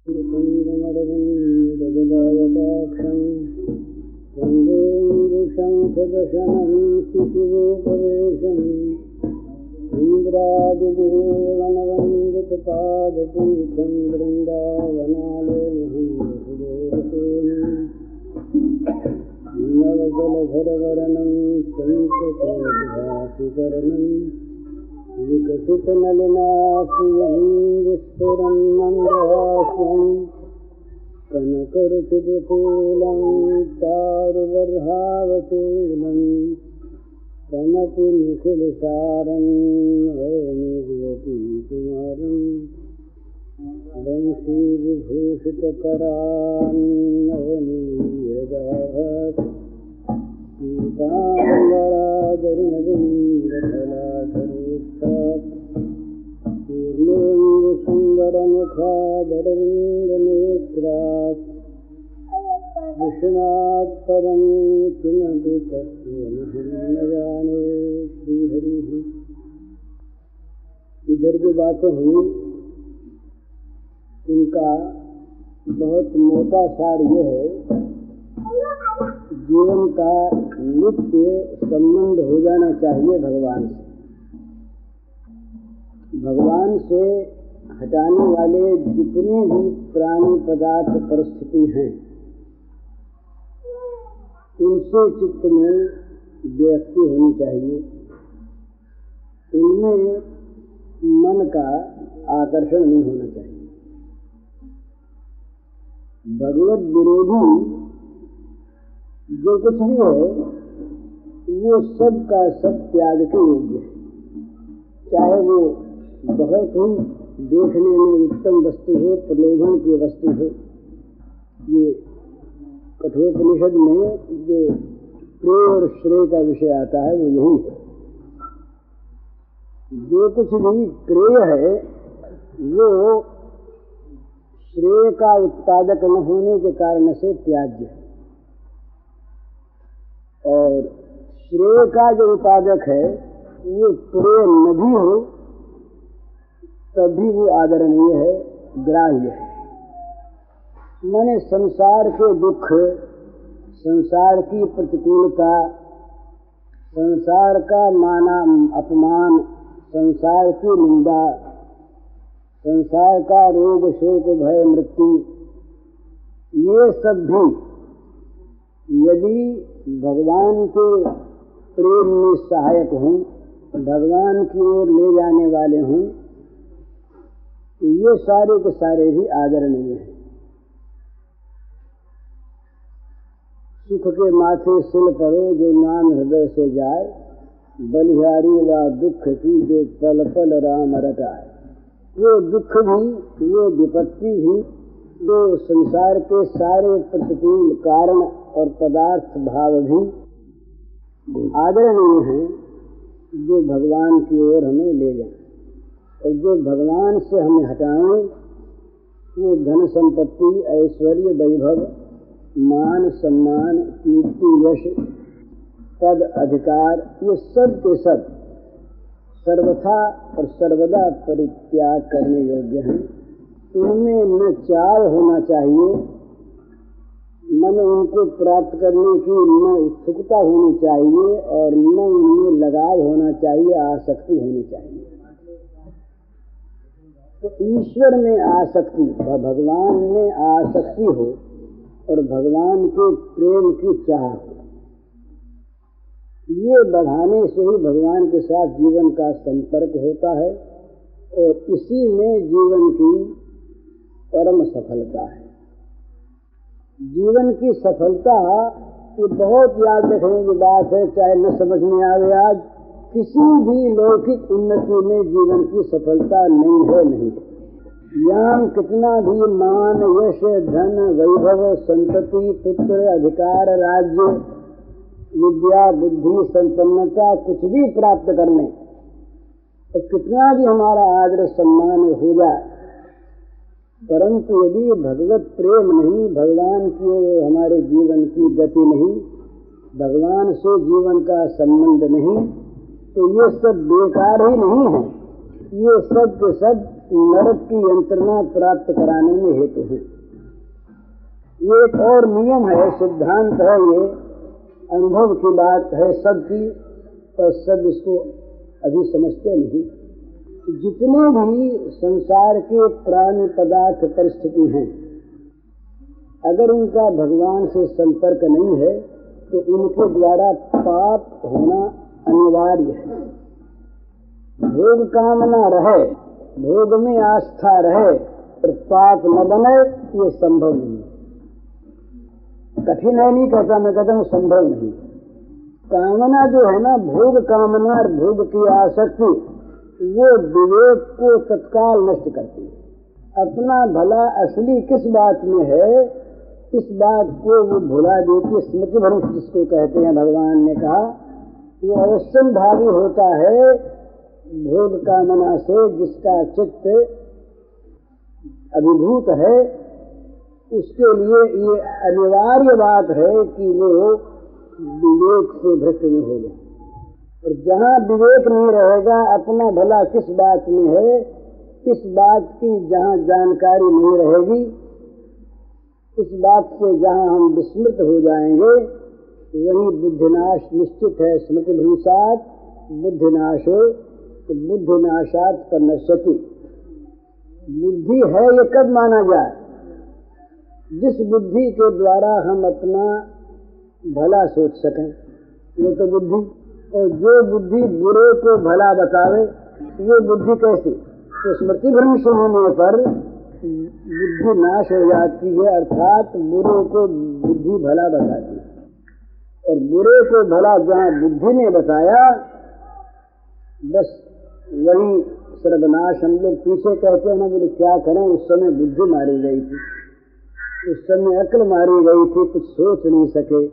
कुन्दमरविन्दगदायताक्षं वन्देन्दुशङ्खदशनं शिशुरूपवेशम् इन्द्रादिदेवनवन्दितपादपीठं वृन्दावनालयमहं वसुदेवसेनम् नवजलधरवरणं चन्द्रकौभासिकरणं विकसितनलिनाश्रियं विस्फुरन् मन्दहास्यं कनकरुचिरतुलं चारुवर्हावतुलं कमपि निखिलसारं गोपीकुमारं वंशीविभूषितकरान्नवनीयदाभात् पीताम्बरादरुणविन्दफलाधरोत्थात् पूर्णेन्दुसुन्दरमुखादरविन्दनेत्रात् विष्णात् परं किमपि तत्त्वमहं न जाने। श्रीहरिः। इधर जो बातें हुई इनका बहुत मोटा सार ये है, जीवन का नित्य संबंध हो जाना चाहिए भगवान से। भगवान से हटाने वाले जितने भी प्राणी पदार्थ परिस्थिति हैं, उनसे चित्त में व्यक्ति होनी चाहिए, उनमें मन का आकर्षण नहीं होना चाहिए। भगवत विरोधी जो कुछ भी है वो सब का सब त्याग के योग्य है, चाहे वो बहुत ही देखने में उत्तम वस्तु हो, प्रलोभन की वस्तु हो। ये कठोपनिषद में जो प्रेय और श्रेय का विषय आता है वो यही है। जो कुछ भी प्रेय है वो श्रेय का उत्पादक न होने के कारण से त्याज्य है, और श्रेय का जो उत्पादक है वो प्रेय न भी हो तभी वो आदरणीय है, ग्राह्य है। माने संसार के दुख, संसार की प्रतिकूलता, संसार का माना अपमान, संसार की निंदा, संसार का रोग शोक भय मृत्यु, ये सब भी यदि भगवान के प्रेम में सहायक हों, भगवान की ओर ले जाने वाले हों, ये सारे के सारे भी आदरणीय हैं। सुख के माथे सिल पड़ो जो नाम हृदय से जाए, बलिहारी व दुख की जो पल पल राम रटाए। वो दुख भी, वो विपत्ति भी, जो संसार के सारे प्रतिकूल कारण और पदार्थ भाव भी आदरणीय हैं, जो भगवान की ओर हमें ले जाएं। और जो भगवान से हमें हटाएं वो धन संपत्ति, ऐश्वर्य, वैभव, मान सम्मान, कीर्ति, यश, पद, अधिकार, ये सब के सब सर्वथा और सर्वदा परित्याग करने योग्य हैं। उनमें न चाव होना चाहिए, न उनको प्राप्त करने की न उत्सुकता होनी चाहिए, और न उनमें लगाव होना चाहिए, आसक्ति होनी चाहिए। तो ईश्वर में आसक्ति, भगवान में आसक्ति हो और भगवान के प्रेम की चाह हो, ये बढ़ाने से ही भगवान के साथ जीवन का संपर्क होता है, और इसी में जीवन की परम सफलता है। जीवन की सफलता ये बहुत याद रखने की बात है, चाहे न समझ में आवे आज, किसी भी लौकिक उन्नति में जीवन की सफलता नहीं है, नहीं है। यहाँ कितना भी मान, यश, धन, वैभव, संतति, पुत्र, अधिकार, राज्य, विद्या, बुद्धि, संपन्नता कुछ भी प्राप्त कर लें, तो कितना भी हमारा आदर सम्मान हो जाए, परंतु यदि भगवत प्रेम नहीं, भगवान की हमारे जीवन की गति नहीं, भगवान से जीवन का संबंध नहीं, तो ये सब बेकार ही नहीं है, ये सब के सब नरक की यंत्रणा प्राप्त कराने में हेतु है। ये एक और नियम है, सिद्धांत है, ये अनुभव की बात है सबकी, और सब इसको अभी समझते नहीं। जितने भी संसार के प्राणी पदार्थ परिस्थिति हैं, अगर उनका भगवान से संपर्क नहीं है तो उनके द्वारा पाप होना अनिवार्य है। भोग कामना रहे, भोग में आस्था रहे और पाप न बने, ये संभव नहीं है। कठिन है नहीं कहता, मैं कहता हूँ संभव नहीं। कामना जो है ना, भोग कामना और भोग की आसक्ति, वो विवेक को तत्काल नष्ट करती है। अपना भला असली किस बात में है, इस बात को वो भुला देती। स्मृति भ्रंश जिसको कहते हैं, भगवान ने कहा वो अवश्य भावी होता है भोग कामना से। जिसका चित्त अभिभूत है उसके लिए ये अनिवार्य बात है कि वो विवेक से भ्रष्ट नहीं हो जाए। और जहाँ विवेक नहीं रहेगा, अपना भला किस बात में है, इस बात की जहाँ जानकारी नहीं रहेगी, इस बात से जहाँ हम विस्मृत हो जाएंगे, वही बुद्धिनाश निश्चित है। स्मृति भ्रंशात् बुद्धिनाशो बुद्धिनाशात् पनश्यति। बुद्धि है ये कब माना जाए? जिस बुद्धि के द्वारा हम अपना भला सोच सकें, वो तो बुद्धि। और जो बुद्धि बुरे को भला बतावे, वो बुद्धि कैसी? तो स्मृति भ्रंश होने पर बुद्धि नाश हो जाती है, अर्थात बुरे को बुद्धि भला बताती है। और बुरे को भला जहाँ बुद्धि ने बताया, बस वही सर्वनाश। हम लोग पीछे कहते हैं ना, बोले क्या करें, उस समय बुद्धि मारी गई थी, उस समय अक्ल मारी गई थी, कुछ सोच नहीं सके,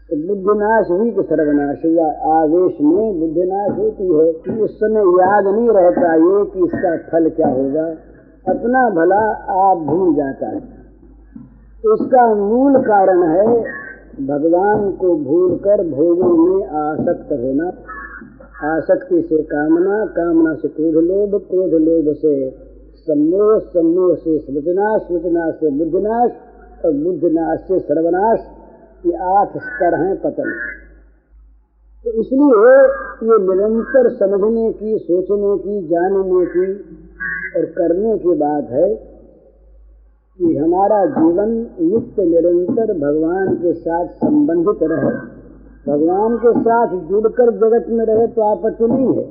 तो बुद्धिनाश हुई कि सर्वनाश हुआ। आवेश में बुद्धिनाश होती है कि उस समय याद नहीं रहता ये कि इसका फल क्या होगा, अपना भला आप भूल जाता है। तो इसका मूल कारण है भगवान को भूलकर भोगों में आसक्त होना। आसक्ति से कामना, कामना से क्रोध लोभ, क्रोध लोभ से सम्मोह, सम्मोह से स्मृतिनाश, स्मृतिनाश से बुद्धिनाश और बुद्धिनाश से सर्वनाश। ये 8 स्तर हैं पतन। तो इसलिए ये निरंतर समझने की, सोचने की, जानने की और करने की बात है कि हमारा जीवन नित्य निरंतर भगवान के साथ संबंधित रहे। भगवान के साथ जुड़कर जगत में रहे तो आपत्ति नहीं है,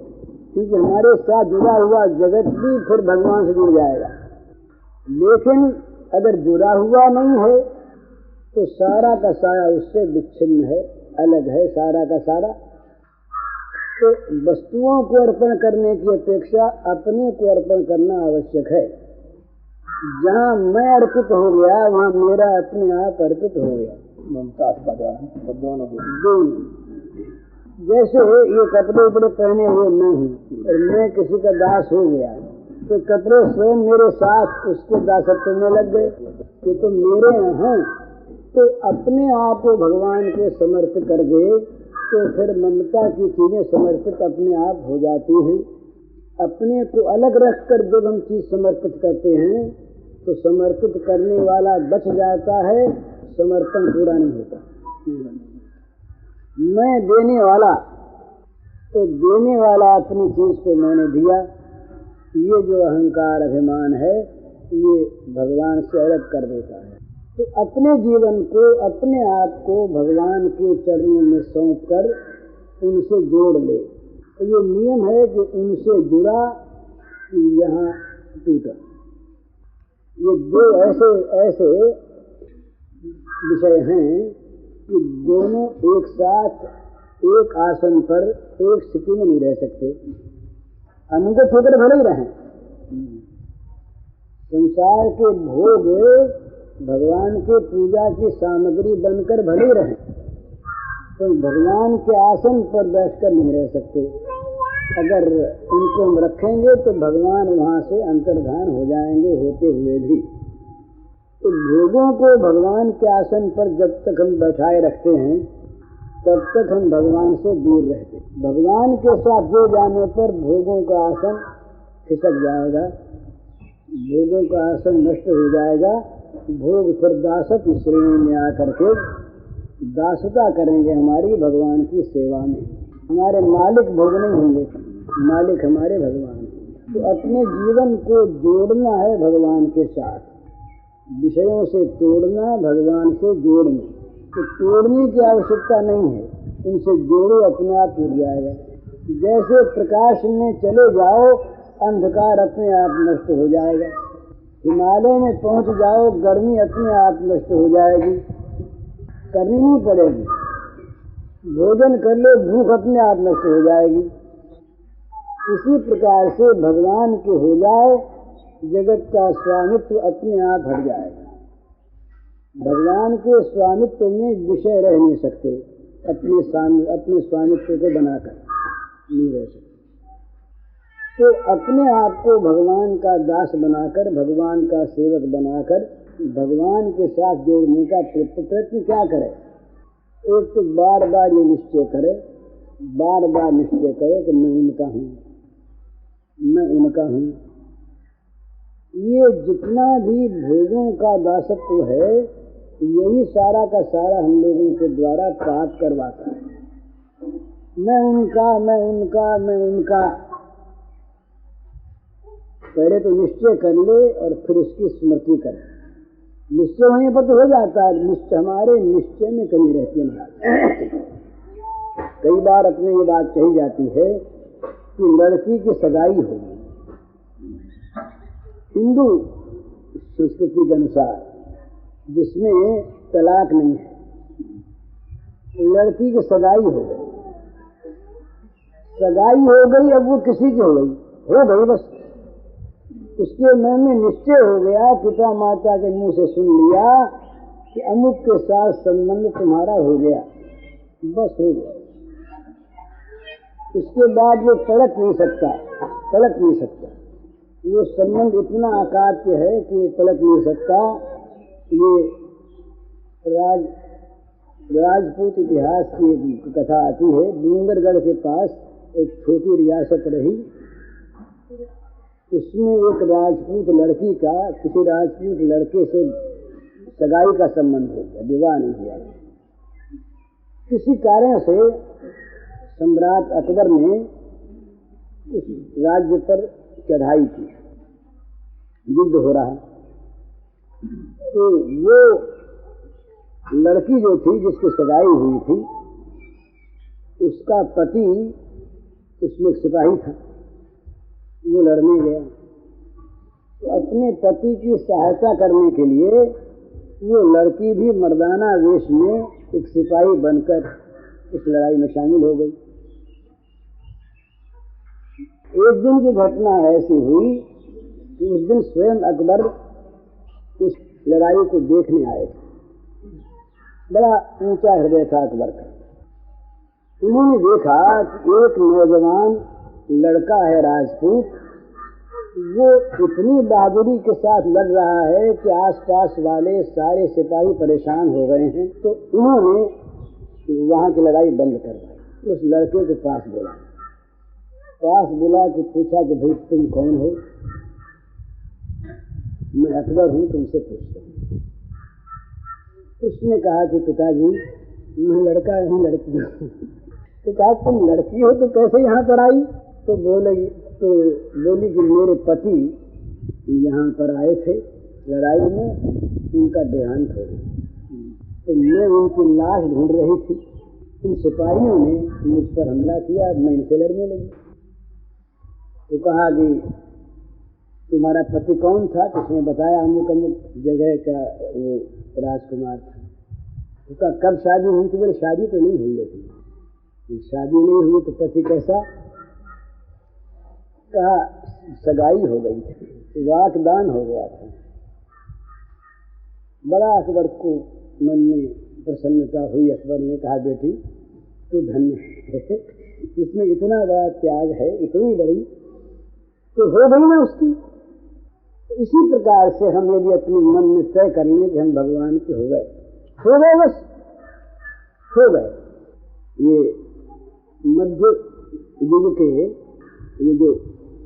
क्योंकि हमारे साथ जुड़ा हुआ जगत भी फिर भगवान से जुड़ जाएगा। लेकिन अगर जुड़ा हुआ नहीं है तो सारा का सारा उससे विच्छिन्न है, अलग है सारा का सारा। तो वस्तुओं को अर्पण करने की अपेक्षा अपने को अर्पण करना आवश्यक है। जहाँ मैं अर्पित हो गया, वहाँ मेरा अपने आप अर्पित हो गया। ममता तो दोनों जैसे ये कपड़े उपड़े पहने हुए मैं हूँ और मैं किसी का दास हो गया, तो कपड़े स्वयं मेरे साथ उसके दासत्व में लग गए कि तो मेरे हैं। तो अपने आप को भगवान के समर्पित कर दे तो फिर ममता की चीजें समर्पित अपने आप हो जाती हैं। अपने को अलग रखकर जब हम चीज समर्पित करते हैं तो समर्पित करने वाला बच जाता है, समर्पण पूरा नहीं होता। मैं देने वाला, तो देने वाला अपनी चीज को मैंने दिया, ये जो अहंकार अभिमान है ये भगवान से अलग कर देता है। तो अपने जीवन को, अपने आप को भगवान के चरणों में सौंप कर उनसे जोड़ ले। तो ये नियम है कि उनसे जुड़ा यहाँ टूटा। ये दो ऐसे विषय हैं कि दोनों एक साथ एक आसन पर एक स्थिति में नहीं रह सकते। अनुगत होकर भले ही रहें, संसार के भोग भगवान के पूजा की सामग्री बनकर भले ही रहें, तो भगवान के आसन पर बैठकर नहीं रह सकते। अगर उनको हम रखेंगे तो भगवान वहाँ से अंतर्धान हो जाएंगे, होते हुए भी। तो भोगों को भगवान के आसन पर जब तक हम बैठाए रखते हैं तब तक हम भगवान से दूर रहते। भगवान के साथ जुड़ जाने पर भोगों का आसन खिसक जाएगा, भोगों का आसन नष्ट हो जाएगा, भोग फिर दासत श्रेणी में आकर के दासता करेंगे हमारी भगवान की सेवा में। हमारे मालिक भोग नहीं होंगे, मालिक हमारे भगवान। तो अपने जीवन को जोड़ना है भगवान के साथ, विषयों से तोड़ना, भगवान से जोड़ना। तो तोड़ने की आवश्यकता नहीं है, उनसे जोड़ो, अपने आप टूट जाएगा। जैसे प्रकाश में चले जाओ, अंधकार अपने आप नष्ट हो जाएगा। हिमालय में पहुंच जाओ, गर्मी अपने आप नष्ट हो जाएगी, करनी नहीं पड़ेगी। भोजन कर लो, भूख अपने आप नष्ट हो जाएगी। इसी प्रकार से भगवान के हो जाए, जगत का स्वामित्व अपने आप हट जाएगा। भगवान के स्वामित्व में विषय रह नहीं सकते, अपने स्वामित्व को बनाकर नहीं रह सकते। तो अपने आप को भगवान का दास बनाकर, भगवान का सेवक बनाकर भगवान के साथ जोड़ने का प्रयत्न क्या करें? एक तो बार बार ये निश्चय करे, बार बार निश्चय करे कि मैं उनका हूँ, मैं उनका हूँ। ये जितना भी भोगों का दासत्व है, यही सारा का सारा हम लोगों के द्वारा पाप करवाता है। मैं उनका, मैं उनका, मैं उनका। पहले तो निश्चय कर ले और फिर उसकी स्मृति कर। निश्चय होने पर तो हो जाता है, निश्चय हमारे निश्चय में कमी रहती है महाराज। कई बार अपने ये बात कही जाती है कि लड़की की सगाई होगी, हिंदू संस्कृति के अनुसार, जिसमें तलाक नहीं है, लड़की की सगाई हो गई, सगाई हो गई, अब वो किसी की हो गई बस। उसके मन में निश्चय हो गया, पिता माता के मुंह से सुन लिया कि अमुक के साथ संबंध तुम्हारा हो गया, बस हो गया। उसके बाद वो तड़क नहीं सकता। वो संबंध इतना अकाट्य है कि तड़क नहीं सकता। ये राजपूत इतिहास की एक कथा आती है। डूंगरगढ़ के पास एक छोटी रियासत रही, उसमें एक राजपूत लड़की का किसी राजपूत लड़के से सगाई का संबंध हो गया, विवाह नहीं हुआ। किसी कारण से सम्राट अकबर ने उस राज्य पर चढ़ाई की, युद्ध हो रहा। तो वो लड़की जो थी, जिसकी सगाई हुई थी, उसका पति उसमें सिपाही था, वो लड़ने गया। तो अपने पति की सहायता करने के लिए वो लड़की भी मर्दाना वेश में एक सिपाही बनकर इस लड़ाई में शामिल हो गई। एक दिन की घटना ऐसी हुई कि उस दिन स्वयं अकबर उस लड़ाई को देखने आए थे। बड़ा ऊंचा हृदय था अकबर का। उन्होंने देखा कि एक नौजवान लड़का है राजपूत, वो इतनी बहादुरी के साथ लड़ रहा है कि आसपास वाले सारे सिपाही परेशान हो गए हैं। तो उन्होंने वहां की लड़ाई बंद करवाई। उस लड़के को पास बुला के पूछा कि भाई तुम कौन हो? मैं अकबर हूं, तुमसे पूछता हूं। उसने कहा कि पिताजी मैं लड़का हूं, लड़की हूं। तो कहा तुम लड़की हो तो कैसे यहाँ पर आई? तो बोली कि मेरे पति यहाँ पर आए थे लड़ाई में, उनका देहांत हो गया, तो मैं उनकी लाश ढूंढ रही थी। उन सिपाहियों ने मुझ पर हमला किया, मैं इनसे लड़ने लगी। तो कहा कि तुम्हारा पति कौन था? तो उसने बताया अमुक अमुक जगह का वो राजकुमार था। तो कहा कब शादी हुई थी? बोले शादी तो नहीं हुई थी। शादी नहीं हुई तो पति कैसा? कहा सगाई हो गई थी, वाकदान हो गया था। बड़ा अकबर को मन में प्रसन्नता हुई। अकबर ने कहा बेटी तू धन्य है, इसमें इतना बड़ा त्याग है, इतनी बड़ी तो हो गई ना उसकी। तो इसी प्रकार से हम यदि अपने मन में तय कर लें कि हम भगवान के हो गए बस हो गए। ये मध्य युग के ये जो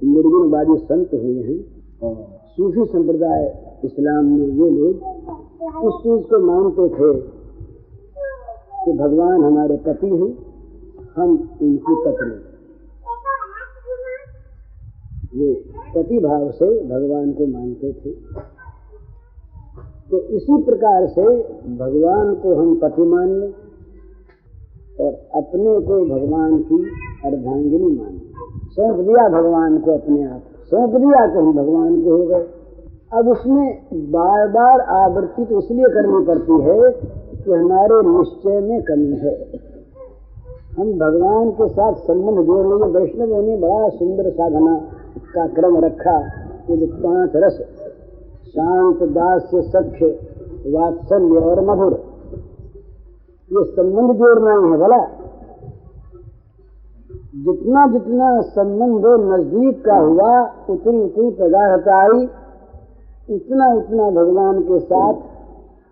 निर्गुणवादी संत हुए हैं और सूफी संप्रदाय इस्लाम में ये लोग इस चीज को मानते थे कि भगवान हमारे पति हैं, हम उनकी पत्नी। ये पति भाव से भगवान को मानते थे। तो इसी प्रकार से भगवान को हम पति मान लें और अपने को भगवान की अर्धांगिनी मान लें। सौंप दिया भगवान को, अपने आप सौंप दिया तो हम भगवान के हो गए। अब उसमें बार बार आवृत्ति तो इसलिए करनी पड़ती है कि हमारे निश्चय में कमी है। हम भगवान के साथ संबंध जोड़ लेंगे। वैष्णवों ने बड़ा सुंदर साधना का क्रम रखा कि जो 5 रस, शांत, दास्य, सख्य, वात्सल्य और मधुर, ये संबंध जोड़ना ही है। भला जितना जितना संबंध नजदीक का हुआ उतनी उतनी प्रगाढ़ता आई, उतना उतना भगवान के साथ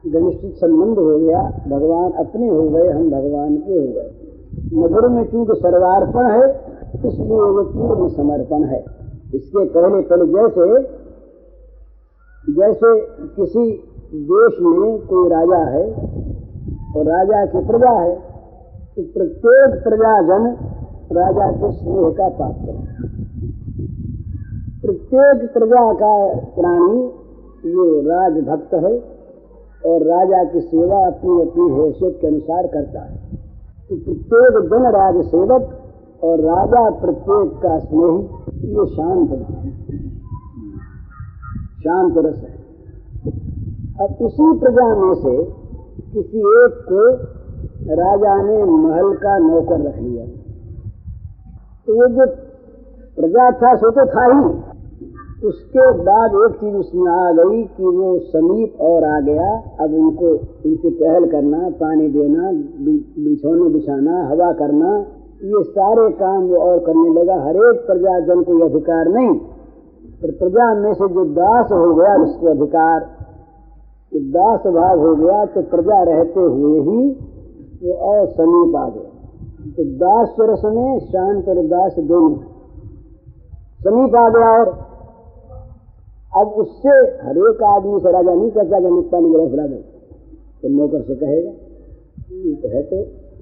घनिष्ठ संबंध हो गया। भगवान अपने हो गए, हम भगवान के हो गए। मधुर में चूंकि सर्वार्पण है इसलिए वो पूर्ण समर्पण है। इसके पहले जैसे किसी देश में कोई राजा है और राजा की प्रजा है, तो प्रत्येक प्रजाजन राजा के स्नेह का पात्र है। प्रत्येक प्रजा का प्राणी वो राजभक्त है और राजा की सेवा अपनी अपनी हैसियत के अनुसार करता है। तो प्रत्येक जन राज सेवक और राजा प्रत्येक का स्नेही, ये शांत रस है। अब उसी प्रजा में से किसी एक को राजा ने महल का नौकर रख लिया, तो वो जो प्रजा था सो तो था ही, उसके बाद एक चीज उसमें आ गई कि वो समीप और आ गया। अब उनकी टहल करना, पानी देना, बिछौने बिछाना, हवा करना, ये सारे काम वो और करने लगा। हर एक प्रजाजन को ये अधिकार नहीं, पर प्रजा में से जो दास हो गया उसको अधिकार, दास भाव हो गया, तो प्रजा रहते हुए ही वो और समीप आ गया। तो दास रस में शांत और दास दोनों समीप आ गया। और अब उससे हर एक आदमी से राजा नहीं कहता कि निकता नहीं गिरा फला दे, तो नौकर से कहेगा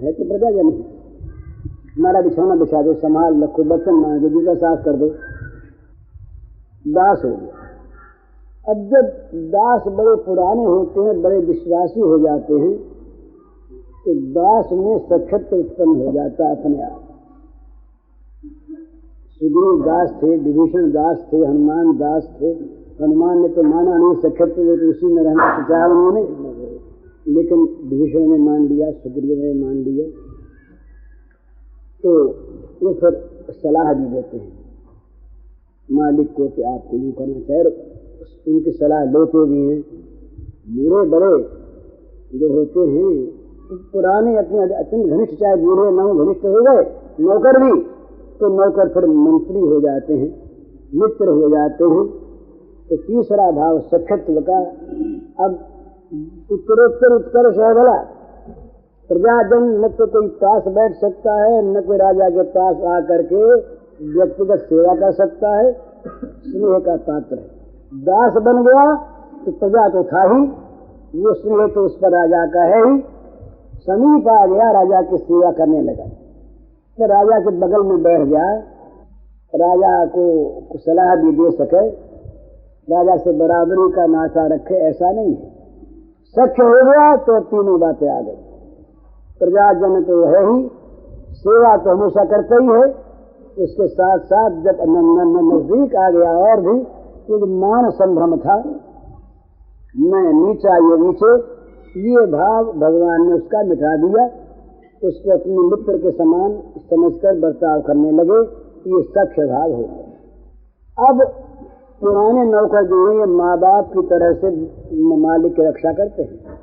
है तो प्रजाजन है, हमारा बिछौना बिछा दो, संभाल रखो, बर्तन मांजो, जूता साफ कर दो। दास हो गया। अब जब दास बड़े पुराने होते हैं, बड़े विश्वासी हो जाते हैं, तो दास में सख्यत्व उत्पन्न हो जाता है अपने आप। सुग्रीव दास थे, विभीषण दास थे, हनुमान दास थे। हनुमान ने तो माना नहीं सख्यत्व, तो उसी में रहना चाहा उन्होंने, लेकिन विभीषण ने मान लिया, सुग्रीव ने मान लिया। तो वो फिर सलाह भी देते हैं मालिक को कि आपको यूँ करना चाहिए। उनकी सलाह लेते भी हैं। बूढ़े बड़े जो होते हैं पुराने अपने अत्यंत घनिष्ठ, चाहे बूढ़े न हो, घनिष्ठ हो गए नौकर भी, तो नौकर फिर मंत्री हो जाते हैं, मित्र हो जाते हैं। तो तीसरा भाव सख्यत्व का अब उत्तरोत्तर उत्कर्ष है। भला प्रजाजन न तो कोई पास बैठ सकता है, न कोई राजा के पास आकर के व्यक्तिगत सेवा कर सकता है, स्नेह का पात्र है। दास बन गया तो प्रजा तो था ही, वो स्नेह तो उस पर राजा का है ही। समीप आ गया, राजा की सेवा करने लगा, तो राजा के बगल में बैठ जाए, राजा को सलाह भी दे सके, राजा से बराबरी का नाता रखे, ऐसा नहीं है। सख्य हो गया तो तीनों बातें आ गई। प्रजाजन तो है ही, सेवा तो हमेशा करते ही है, उसके साथ साथ जब नजदीक आ गया और भी तो मान संभ्रम था, मैं नीचा ये नीचे, ये भाव भगवान ने उसका मिटा दिया। उसको अपने मित्र के समान समझकर बर्ताव करने लगे, ये सख्य भाव हो गया। अब पुराने नौकर जो है ये माँ बाप की तरह से मालिक की रक्षा करते हैं।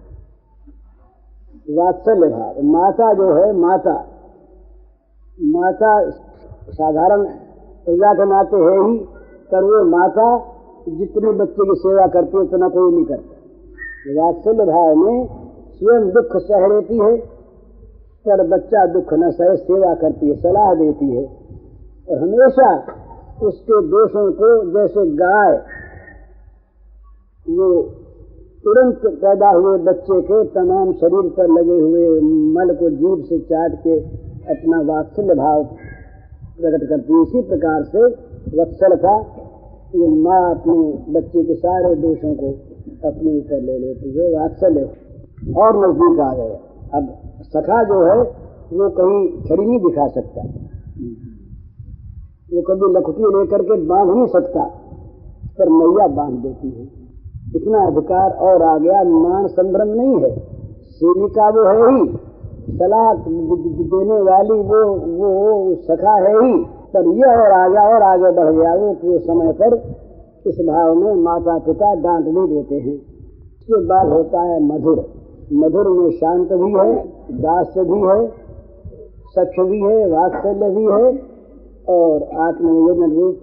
वात्सल्य भाव, माता जो है, माता साधारण प्रजा के नाते है ही, पर वो माता जितने बच्चे की सेवा करती है उतना कोई नहीं करता। वात्सल्य भाव में स्वयं दुख सह लेती है, पर बच्चा दुख न सहे, सेवा करती है, सलाह देती है, और हमेशा उसके दोषों को, जैसे गाय वो तुरंत पैदा हुए बच्चे के तमाम शरीर पर लगे हुए मल को जीभ से चाट के अपना वात्सल्य भाव प्रकट करती है। इसी प्रकार से वत्सलता, ये माँ अपने बच्चे के सारे दोषों को अपने ऊपर ले लेती है, वात्सल्य और नजदीक आ गए। अब सखा जो है वो कहीं छड़ी नहीं दिखा सकता, वो कभी लखुटी लेकर के बांध नहीं सकता, पर मैया बांध देती है। इतना अधिकार और आ गया, मान संभ्रम नहीं है, सेविका वो है ही, सलाह देने वाली वो सखा है ही, पर ये और आ गया और आगे बढ़ गया। वो पूरे समय पर इस भाव में माता पिता डांट नहीं देते हैं। इसके बाद होता है मधुर। मधुर में शांत भी है, दास्य भी है, सख्य भी है, वात्सल्य भी है और आत्मनिवेदन रूप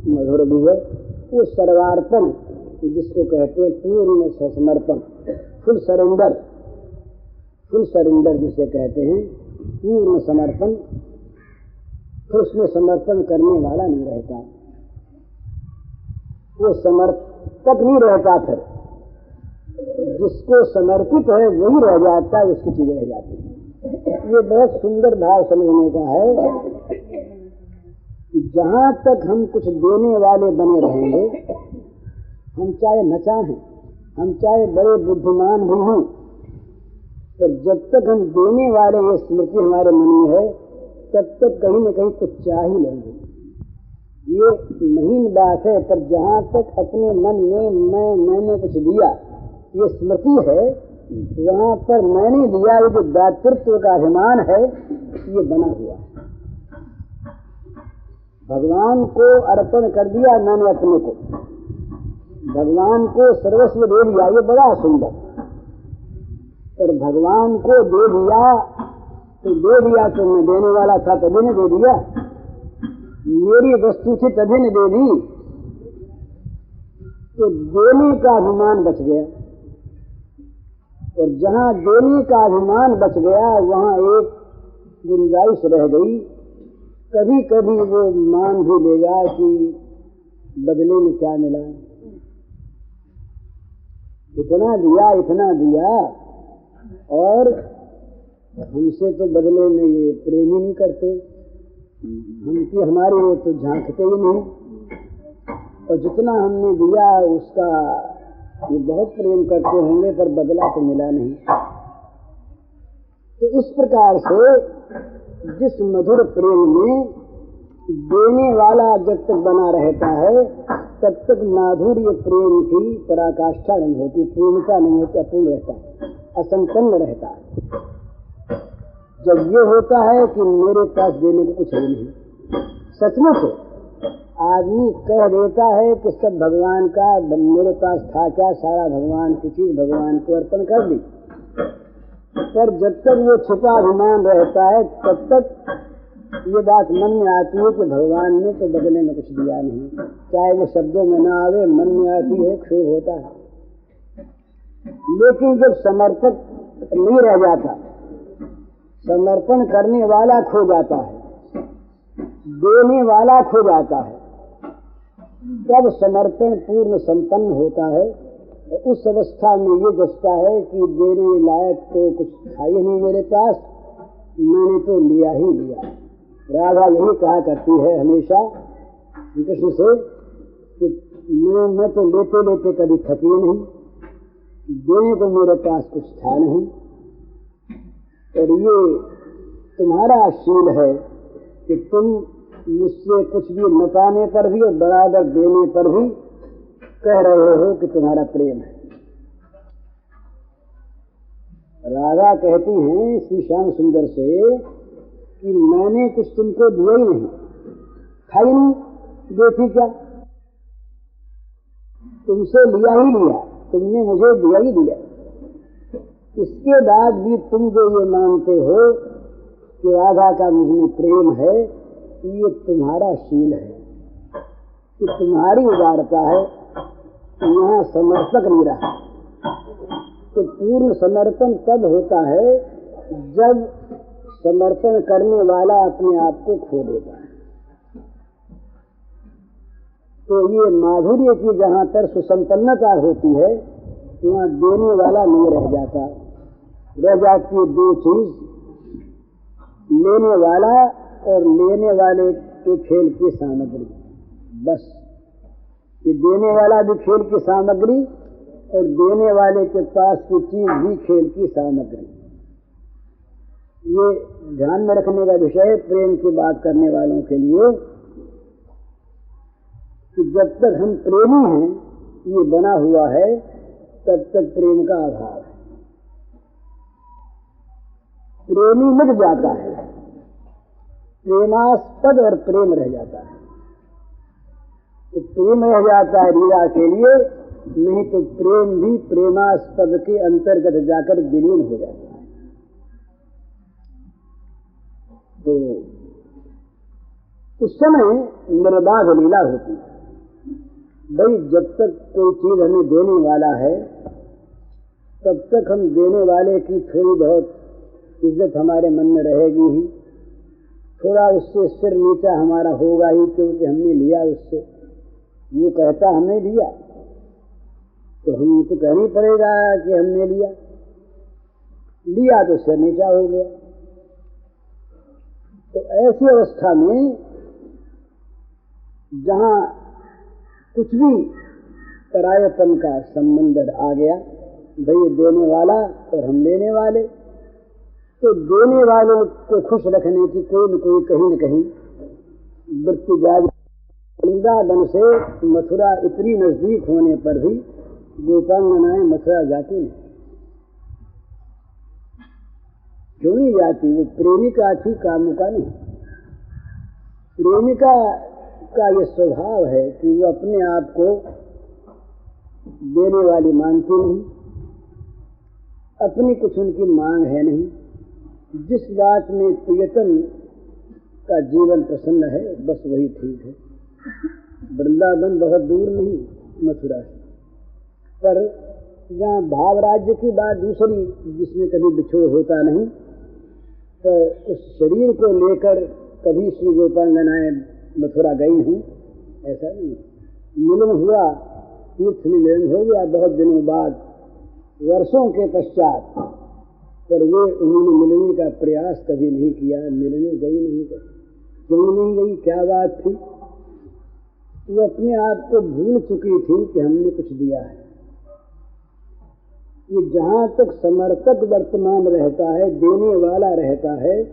मधुर भी है। वो सर्वार्पण जिसको कहते हैं पूर्ण समर्पण, फुल सरेंडर जिसे कहते हैं, पूर्ण समर्पण। फिर उसमें समर्पण करने वाला नहीं रहता, वो समर्पक नहीं रहता। फिर जिसको समर्पित है वही रह जाता है, उसकी चीजें रह जाती है। ये बहुत सुंदर भाव समझने का है कि जहां तक हम कुछ देने वाले बने रहेंगे, हम चाहे न चाहें, हम चाहे बड़े बुद्धिमान भी हों, तो जब तक हम देने वाले ये स्मृति हमारे मन में है, तब तक कहीं न कहीं कुछ चाह ही लेंगे। ये महीन बात है, पर जहां तक अपने मन में मैंने कुछ दिया ये स्मृति है, वहां पर मैंने दिया ये जो दातृत्व का अभिमान है, ये बना हुआ है। भगवान को अर्पण कर दिया मैंने अपने को, भगवान को सर्वस्व दे दिया, ये बड़ा सुंदर। पर भगवान को दे दिया तो मैं देने वाला था तभी ने दे दिया, मेरी वस्तु थी तभी ने दे दी, तो देने का अभिमान बच गया। और जहां देने का अभिमान बच गया वहां एक गुंजाइश रह गई। कभी कभी वो मान भी लेगा कि बदले में क्या मिला, इतना दिया और हमसे तो बदले में ये प्रेम ही नहीं करते, हमारी वो तो झांकते ही नहीं, और जितना हमने दिया उसका ये बहुत प्रेम करते होंगे पर बदला तो मिला नहीं। तो इस प्रकार से जिस मधुर प्रेम में देने वाला जब तक बना रहता है, तब तक माधुर्य प्रेम की पराकाष्ठा नहीं होती, पूर्णता नहीं होती, अपूर्ण रहता है, असंपन्न रहता है। जब ये होता है कि मेरे पास देने को कुछ है नहीं, सचमुच आदमी कह देता है कि सब भगवान का, मेरे पास था क्या, सारा भगवान की चीज भगवान को अर्पण कर दी। पर जब तक वो छिपा अभिमान रहता है, तब तक ये बात मन में आती है कि भगवान ने तो बदले में कुछ दिया नहीं, चाहे वो शब्दों में ना आवे, मन में आती है, क्षोभ होता है। लेकिन जब समर्पक नहीं रह जाता, समर्पण करने वाला खो जाता है, देने वाला खो जाता है, तब समर्पण पूर्ण संपन्न होता है। उस अवस्था में ये जचता है कि देने लायक तो कुछ था ही नहीं मेरे पास, मैंने तो लिया ही लिया। राधा यही कहा करती है हमेशा कृष्ण से कि मैं तो लेते लेते कभी थकी नहीं, देने को मेरे पास कुछ था नहीं। और ये तुम्हारा शील है कि तुम मुझसे कुछ भी न पाने पर भी और बराबर देने पर भी कह रहे हो कि तुम्हारा प्रेम है। राधा कहती हैं श्री श्याम सुंदर से कि मैंने कुछ तुमको दिया ही नहीं, था ही नहीं, देखी क्या, तुमसे लिया ही लिया, तुमने मुझे दिया ही दिया। इसके बाद भी तुम जो ये मानते हो कि राधा का मुझमें प्रेम है, ये तुम्हारा शील है, कि तुम्हारी उदारता है, यहाँ समर्पक नहीं रहा। तो पूर्ण समर्पण तब होता है जब समर्पण करने वाला अपने आप को खो देता है। तो ये माधुर्य की जहाँ पर सुसंपन्नता होती है वहाँ देने वाला नहीं रह जाता, रह जाती है दो चीज, लेने वाला और लेने वाले के खेल की सामग्री। बस ये देने वाला भी खेल की सामग्री और देने वाले के पास की चीज भी खेल की सामग्री। ये ध्यान में रखने का विषय प्रेम की बात करने वालों के लिए कि जब तक हम प्रेमी हैं ये बना हुआ है तब तक प्रेम का अभाव है। प्रेमी मिट जाता है, प्रेमास्पद और प्रेम रह जाता है। तो प्रेम रह जाता है लीला के लिए, नहीं तो प्रेम भी प्रेमास्पद के अंतर्गत जाकर विलीन हो जाता है। तो उस समय निर्बाध लीला होती है। भाई जब तक कोई चीज हमें देने वाला है तब तक हम देने वाले की थोड़ी बहुत इज्जत हमारे मन में रहेगी ही, थोड़ा उससे सिर नीचा हमारा होगा ही, क्योंकि हमने लिया उससे। वो कहता हमने लिया तो हमको कहना पड़ेगा कि हमने लिया तो सिर नीचा हो गया। तो ऐसी अवस्था में जहां कुछ भी परायपन का संबंध आ गया, भाई देने वाला और हम लेने वाले, तो देने वालों को खुश रखने की कोई न कोई कहीं न कहीं वृत्ति जाग। वृंदावन से मथुरा इतनी नजदीक होने पर भी गोपांगनाएं मथुरा जाती नहीं। क्यों नहीं जाती? वो प्रेमिका थी, कामुका नहीं। प्रेमिका का ये स्वभाव है कि वो अपने आप को देने वाली मानती नहीं, अपनी कुछ उनकी मांग है नहीं। जिस बात में प्रियतम का जीवन प्रसन्न है बस वही ठीक है। वृंदावन बहुत दूर नहीं मथुरा से, पर जहाँ भाव राज्य की बात दूसरी, जिसमें कभी बिछोड़ होता नहीं, तो उस शरीर को लेकर कभी श्री गोपांगनाएं मथुरा गई हूँ ऐसा नहीं। मिलन हुआ, तीर्थ में मिलन हो गया बहुत दिनों बाद, वर्षों के पश्चात, पर वे उन्होंने मिलने का प्रयास कभी नहीं किया, मिलने गई नहीं गई। क्यों नहीं गई? क्या बात थी? वो अपने आप को भूल चुकी थी कि हमने कुछ दिया है। ये जहां तक समर्पक वर्तमान रहता है, देने वाला रहता है,